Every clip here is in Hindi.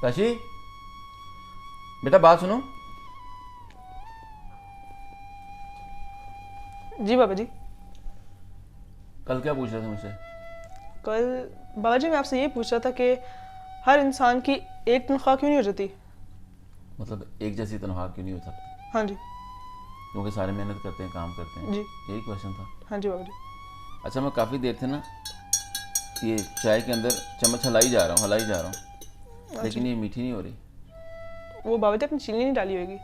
काशी, बेटा बात सुनो। जी बाबा जी। कल क्या पूछ रहे थे मुझसे? कल बाबा जी मैं आपसे ये पूछ रहा था कि हर इंसान की एक तनख्वाह क्यों नहीं हो जाती? मतलब एक जैसी तनख्वाह क्यों नहीं हो सकती? हाँ जी। क्योंकि सारे मेहनत करते हैं, काम करते हैं। जी। यही क्वेश्चन था। हाँ जी बाबा जी। अच्छा, मैं काफ़ी देर से ना ये चाय के अंदर चम्मच हलाई जा रहा हूँ, अच्छा। लेकिन ये मीठी नहीं हो रही। वो बाबा जी आपने चीनी नहीं डाली होगी।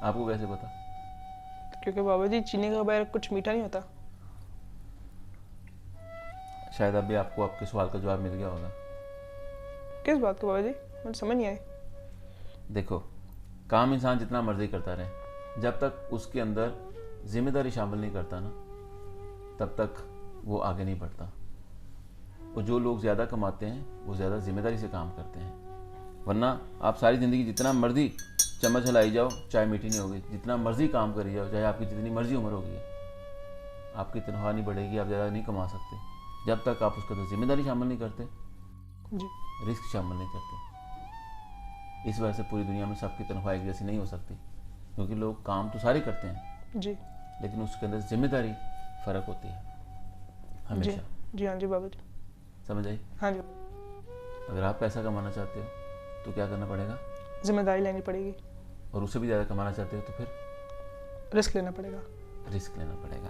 आपको कैसे पता? क्योंकि बाबा जी चीनी के बगैर कुछ मीठा नहीं होता। शायद अभी आपको आपके सवाल का जवाब मिल गया होगा। किस बात को बाबा जी, मुझे समझ नहीं आई। देखो, काम इंसान जितना मर्जी करता रहे, जब तक उसके अंदर जिम्मेदारी शामिल नहीं करता ना, तब तक वो आगे नहीं बढ़ता। और जो लोग ज़्यादा कमाते हैं वो ज़्यादा जिम्मेदारी से काम करते हैं। वरना आप सारी ज़िंदगी जितना मर्जी चम्मच हिलाई जाओ, चाय मीठी नहीं होगी। जितना मर्जी काम करी जाओ, चाहे आपकी जितनी मर्जी उम्र होगी, आपकी तनख्वाह नहीं बढ़ेगी, आप ज़्यादा नहीं कमा सकते जब तक आप उसके अंदर जिम्मेदारी शामिल नहीं करते, जी। रिस्क शामिल नहीं करते। इस वजह से पूरी दुनिया में सबकी तनख्वाह एक जैसी नहीं हो सकती, क्योंकि लोग काम तो सारे करते हैं जी। लेकिन उसके अंदर जिम्मेदारी फ़र्क होती है जी। हमेशा। जी हाँ जी बाबा जी। समझ आई? हाँ जी। अगर आप पैसा कमाना चाहते हो तो क्या करना पड़ेगा? जिम्मेदारी लेनी पड़ेगी। और उससे भी ज़्यादा कमाना चाहते हो तो फिर रिस्क लेना पड़ेगा। रिस्क लेना पड़ेगा।